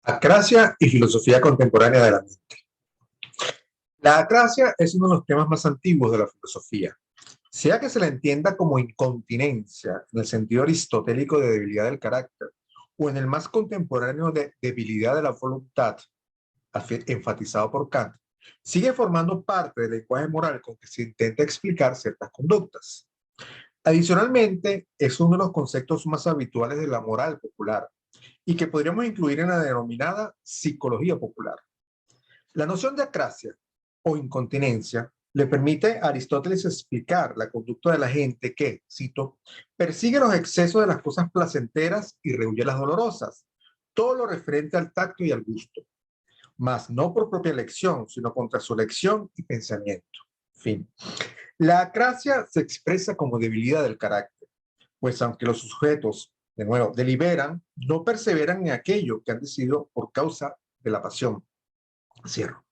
Acrasia y filosofía contemporánea de la mente. La acrasia es uno de los temas más antiguos de la filosofía, sea que se la entienda como incontinencia en el sentido aristotélico de debilidad del carácter, o en el más contemporáneo de debilidad de la voluntad, enfatizado por Kant, sigue formando parte del lenguaje moral con que se intenta explicar ciertas conductas. Adicionalmente, es uno de los conceptos más habituales de la moral popular y que podríamos incluir en la denominada psicología popular. La noción de acrasia o incontinencia le permite a Aristóteles explicar la conducta de la gente que, cito, persigue los excesos de las cosas placenteras y rehúye las dolorosas, todo lo referente al tacto y al gusto, mas no por propia elección, sino contra su elección y pensamiento. Fin. La acrasia se expresa como debilidad del carácter, pues aunque los sujetos, de nuevo, deliberan, no perseveran en aquello que han decidido por causa de la pasión. Cierro.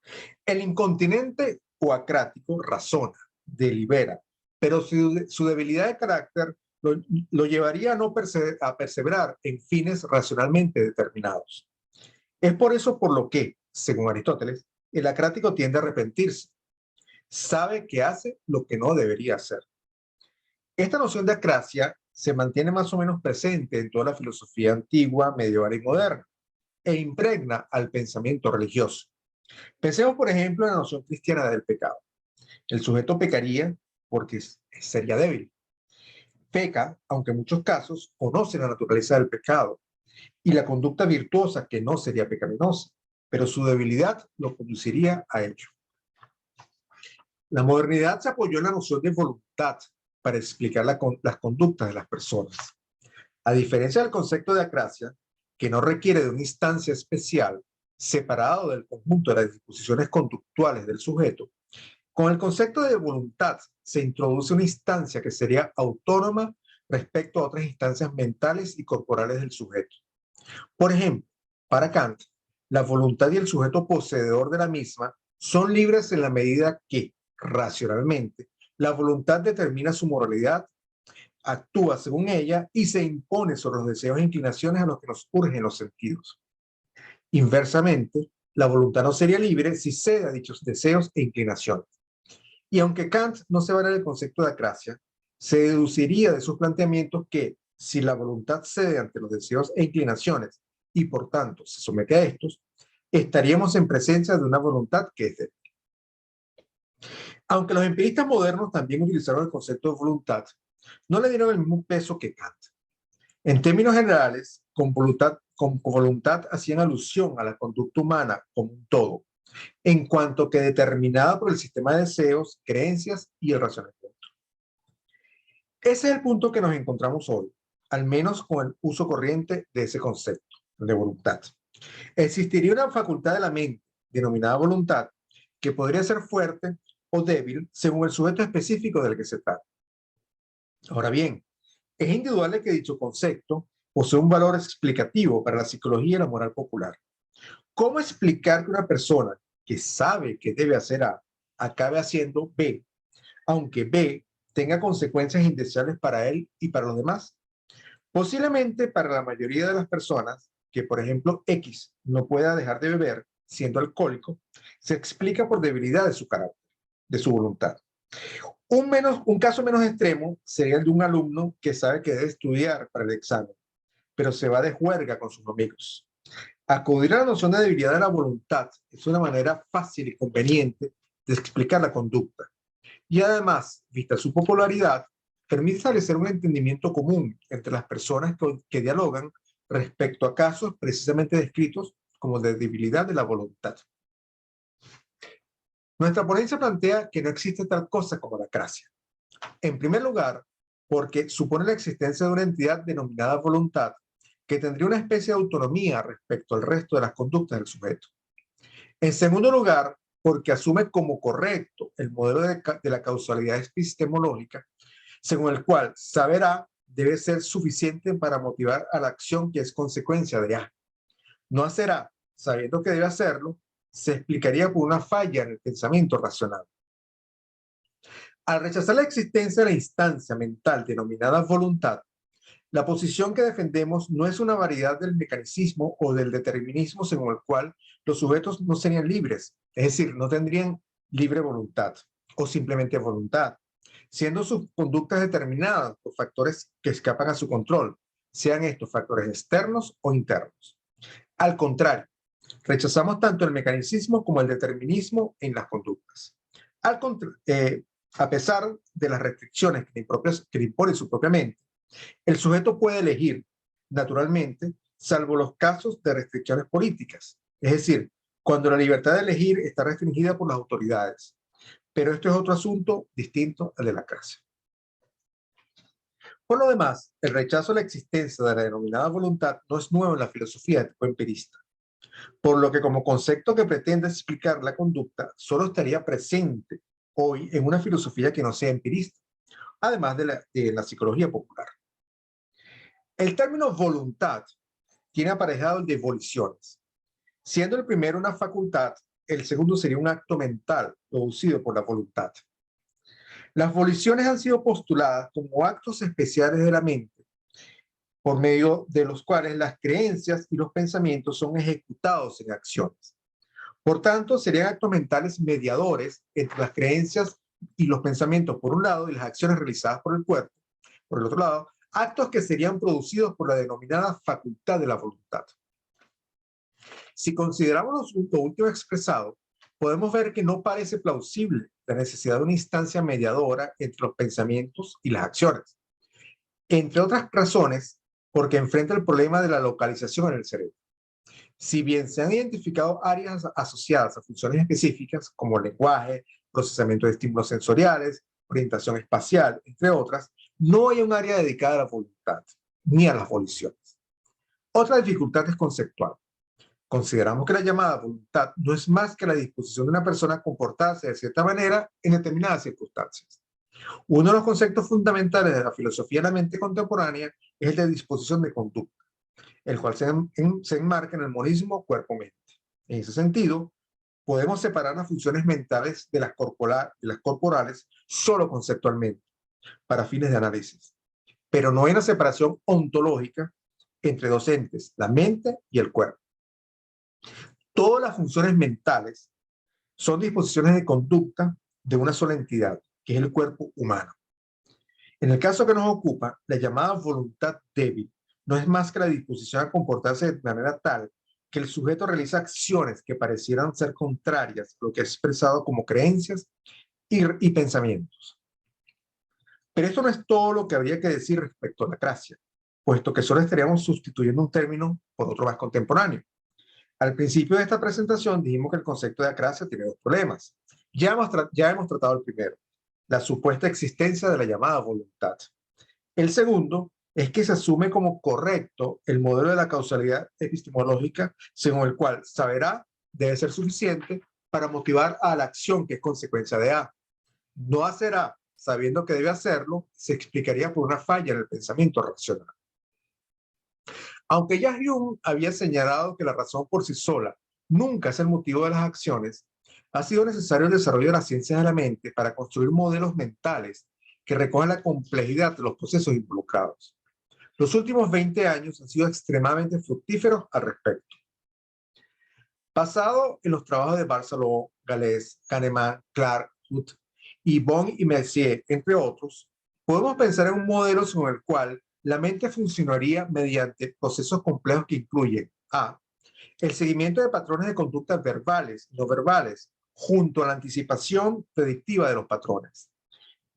El incontinente o acrático razona, delibera, pero su debilidad de carácter lo llevaría a no perseverar en fines racionalmente determinados. Es por eso por lo que, según Aristóteles, el acrático tiende a arrepentirse. Sabe que hace lo que no debería hacer. Esta noción de acrasia se mantiene más o menos presente en toda la filosofía antigua, medieval y moderna, e impregna al pensamiento religioso. Pensemos, por ejemplo, en la noción cristiana del pecado. El sujeto pecaría porque sería débil. Peca, aunque en muchos casos conoce la naturaleza del pecado y la conducta virtuosa que no sería pecaminosa, pero su debilidad lo conduciría a ello. La modernidad se apoyó en la noción de voluntad para explicar las conductas de las personas. A diferencia del concepto de acrasia, que no requiere de una instancia especial separado del conjunto de las disposiciones conductuales del sujeto, con el concepto de voluntad se introduce una instancia que sería autónoma respecto a otras instancias mentales y corporales del sujeto. Por ejemplo, para Kant, la voluntad y el sujeto poseedor de la misma son libres en la medida que, racionalmente, la voluntad determina su moralidad, actúa según ella y se impone sobre los deseos e inclinaciones a los que nos urgen los sentidos. Inversamente, la voluntad no sería libre si cede a dichos deseos e inclinaciones. Y aunque Kant no se vale del concepto de acrasia, se deduciría de sus planteamientos que si la voluntad cede ante los deseos e inclinaciones y por tanto se somete a estos, estaríamos en presencia de una voluntad que es débil. Aunque los empiristas modernos también utilizaron el concepto de voluntad, no le dieron el mismo peso que Kant. En términos generales, con voluntad hacían alusión a la conducta humana como un todo, en cuanto que determinada por el sistema de deseos, creencias y el razonamiento. Ese es el punto que nos encontramos hoy, al menos con el uso corriente de ese concepto de voluntad. Existiría una facultad de la mente, denominada voluntad, que podría ser fuerte o débil según el sujeto específico del que se trata. Ahora bien, es indudable que dicho concepto posee un valor explicativo para la psicología y la moral popular. ¿Cómo explicar que una persona que sabe que debe hacer A acabe haciendo B, aunque B tenga consecuencias indeseables para él y para los demás? Posiblemente para la mayoría de las personas que, por ejemplo, X no pueda dejar de beber siendo alcohólico, se explica por debilidad de su carácter, de su voluntad. Un caso menos extremo sería el de un alumno que sabe que debe estudiar para el examen, pero se va de juerga con sus amigos. Acudir a la noción de debilidad de la voluntad es una manera fácil y conveniente de explicar la conducta. Y además, vista su popularidad, permite establecer un entendimiento común entre las personas que dialogan respecto a casos precisamente descritos como de debilidad de la voluntad. Nuestra ponencia plantea que no existe tal cosa como la acrasia. En primer lugar, porque supone la existencia de una entidad denominada voluntad que tendría una especie de autonomía respecto al resto de las conductas del sujeto. En segundo lugar, porque asume como correcto el modelo de la causalidad epistemológica, según el cual saber A debe ser suficiente para motivar a la acción que es consecuencia de A. No hacer A, sabiendo que debe hacerlo, se explicaría por una falla en el pensamiento racional. Al rechazar la existencia de la instancia mental denominada voluntad, La posición que defendemos no es una variedad del mecanicismo o del determinismo según el cual los sujetos no serían libres, es decir, no tendrían libre voluntad o simplemente voluntad, siendo sus conductas determinadas por factores que escapan a su control, sean estos factores externos o internos. Al contrario, rechazamos tanto el mecanicismo como el determinismo en las conductas. A pesar de las restricciones que le impone su propia mente, el sujeto puede elegir, naturalmente, salvo los casos de restricciones políticas. Es decir, cuando la libertad de elegir está restringida por las autoridades. Pero esto es otro asunto distinto al de la clase. Por lo demás, el rechazo a la existencia de la denominada voluntad no es nuevo en la filosofía de tipo empirista, por lo que como concepto que pretende explicar la conducta solo estaría presente hoy en una filosofía que no sea empirista, además de la psicología popular. El término voluntad tiene aparejado el de voliciones. Siendo el primero una facultad, el segundo sería un acto mental producido por la voluntad. Las voliciones han sido postuladas como actos especiales de la mente, por medio de los cuales las creencias y los pensamientos son ejecutados en acciones. Por tanto, serían actos mentales mediadores entre las creencias y los pensamientos por un lado y las acciones realizadas por el cuerpo, por el otro lado, actos que serían producidos por la denominada facultad de la voluntad. Si consideramos lo último expresado, podemos ver que no parece plausible la necesidad de una instancia mediadora entre los pensamientos y las acciones. Entre otras razones, porque enfrenta el problema de la localización en el cerebro. Si bien se han identificado áreas asociadas a funciones específicas como lenguaje, procesamiento de estímulos sensoriales, orientación espacial, entre otras, no hay un área dedicada a la voluntad, ni a las voliciones. Otra dificultad es conceptual. Consideramos que la llamada voluntad no es más que la disposición de una persona a comportarse de cierta manera en determinadas circunstancias. Uno de los conceptos fundamentales de la filosofía de la mente contemporánea es el de disposición de conducta, el cual se enmarca en el monismo cuerpo-mente. En ese sentido, podemos separar las funciones mentales de las corporales solo conceptualmente, para fines de análisis, pero no hay una separación ontológica entre dos entes, la mente y el cuerpo. Todas las funciones mentales son disposiciones de conducta de una sola entidad, que es el cuerpo humano. En el caso que nos ocupa, la llamada voluntad débil no es más que la disposición a comportarse de manera tal que el sujeto realiza acciones que parecieran ser contrarias a lo que es expresado como creencias y pensamientos. Pero esto no es todo lo que habría que decir respecto a la gracia, puesto que solo estaríamos sustituyendo un término por otro más contemporáneo. Al principio de esta presentación dijimos que el concepto de acrasia tiene dos problemas. Ya hemos tratado el primero, la supuesta existencia de la llamada voluntad. El segundo es que se asume como correcto el modelo de la causalidad epistemológica según el cual saber A debe ser suficiente para motivar a la acción que es consecuencia de A. No hacer A sabiendo que debe hacerlo se explicaría por una falla en el pensamiento racional. Aunque ya Jung había señalado que la razón por sí sola nunca es el motivo de las acciones, ha sido necesario el desarrollo de las ciencias de la mente para construir modelos mentales que recojan la complejidad de los procesos involucrados. Los últimos 20 años han sido extremadamente fructíferos al respecto. Basado en los trabajos de Barceló, Galés, Kahneman, Clark, Huth y Bon y Mercier, entre otros, podemos pensar en un modelo según el cual la mente funcionaría mediante procesos complejos que incluyen a. El seguimiento de patrones de conductas verbales y no verbales, junto a la anticipación predictiva de los patrones.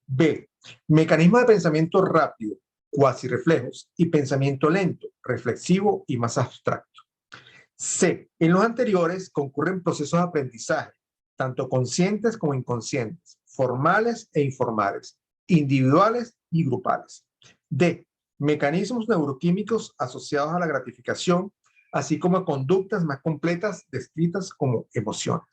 B. Mecanismos de pensamiento rápido, cuasi reflejos, y pensamiento lento, reflexivo y más abstracto. C. En los anteriores concurren procesos de aprendizaje, tanto conscientes como inconscientes, formales e informales, individuales y grupales. D. Mecanismos neuroquímicos asociados a la gratificación, así como a conductas más completas descritas como emociones.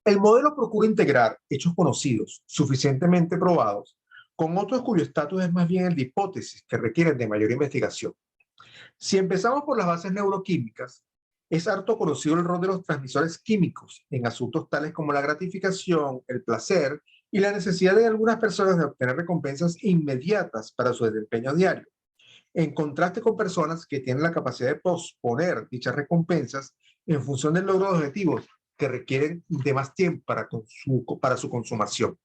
El modelo procura integrar hechos conocidos, suficientemente probados, con otros cuyo estatus es más bien el de hipótesis que requieren de mayor investigación. Si empezamos por las bases neuroquímicas, es harto conocido el rol de los transmisores químicos en asuntos tales como la gratificación, el placer y la necesidad de algunas personas de obtener recompensas inmediatas para su desempeño diario. en contraste con personas que tienen la capacidad de posponer dichas recompensas en función del logro de objetivos que requieren de más tiempo para su consumación.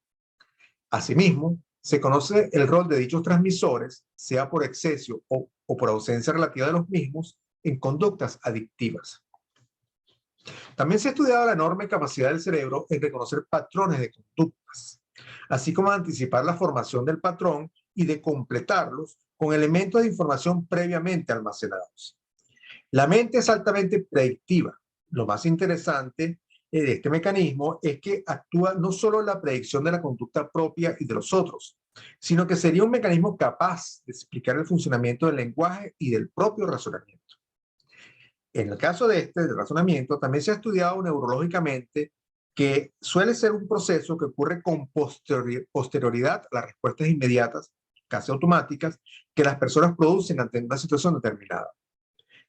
Asimismo, se conoce el rol de dichos transmisores, sea por exceso o por ausencia relativa de los mismos, en conductas adictivas. También se ha estudiado la enorme capacidad del cerebro en reconocer patrones de conductas, así como anticipar la formación del patrón y de completarlos con elementos de información previamente almacenados. La mente es altamente predictiva. Lo más interesante de este mecanismo es que actúa no solo en la predicción de la conducta propia y de los otros, sino que sería un mecanismo capaz de explicar el funcionamiento del lenguaje y del propio razonamiento. En el caso del razonamiento, también se ha estudiado neurológicamente que suele ser un proceso que ocurre con posterioridad a las respuestas inmediatas, casi automáticas, que las personas producen ante una situación determinada.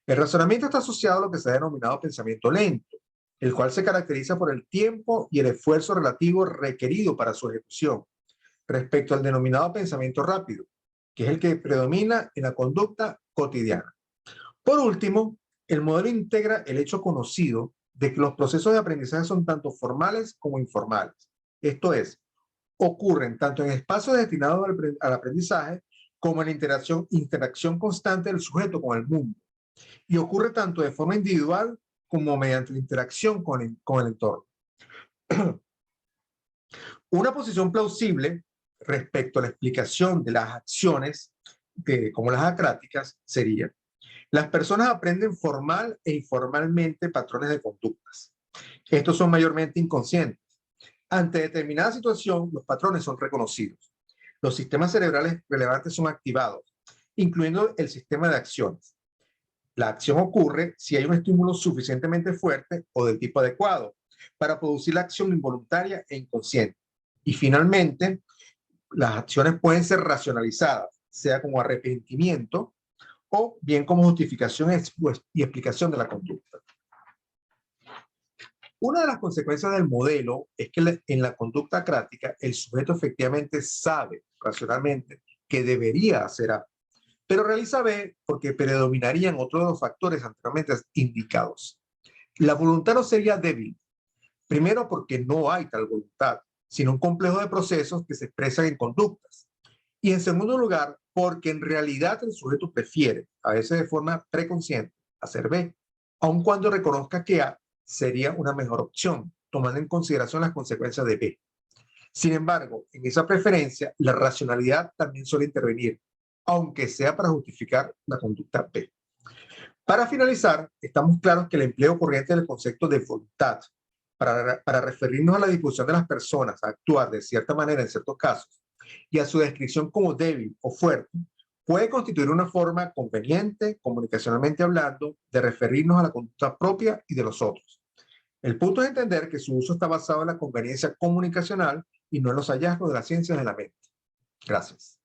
El razonamiento está asociado a lo que se ha denominado pensamiento lento, el cual se caracteriza por el tiempo y el esfuerzo relativo requerido para su ejecución, respecto al denominado pensamiento rápido, que es el que predomina en la conducta cotidiana. Por último, el modelo integra el hecho conocido de que los procesos de aprendizaje son tanto formales como informales. Esto es, ocurren tanto en espacios destinados al aprendizaje como en la interacción constante del sujeto con el mundo. Y ocurre tanto de forma individual como mediante la interacción con el entorno. Una posición plausible respecto a la explicación de las acciones, como las acráticas, sería: las personas aprenden formal e informalmente patrones de conductas. Estos son mayormente inconscientes. Ante determinada situación, los patrones son reconocidos. Los sistemas cerebrales relevantes son activados, incluyendo el sistema de acciones. La acción ocurre si hay un estímulo suficientemente fuerte o del tipo adecuado para producir la acción involuntaria e inconsciente. Y finalmente, las acciones pueden ser racionalizadas, sea como arrepentimiento o bien como justificación y explicación de la conducta. Una de las consecuencias del modelo es que en la conducta acrática el sujeto efectivamente sabe racionalmente que debería hacer A, pero realiza B porque predominarían otros de los factores anteriormente indicados. La voluntad no sería débil, primero porque no hay tal voluntad, sino un complejo de procesos que se expresan en conductas. Y en segundo lugar, porque en realidad el sujeto prefiere, a veces de forma preconsciente, hacer B, aun cuando reconozca que A sería una mejor opción, tomando en consideración las consecuencias de B. Sin embargo, en esa preferencia, la racionalidad también suele intervenir, aunque sea para justificar la conducta B. Para finalizar, estamos claros que el empleo corriente del concepto de voluntad para referirnos a la disposición de las personas a actuar de cierta manera en ciertos casos y a su descripción como débil o fuerte, puede constituir una forma conveniente, comunicacionalmente hablando, de referirnos a la conducta propia y de los otros. El punto es entender que su uso está basado en la conveniencia comunicacional y no en los hallazgos de las ciencias de la mente. Gracias.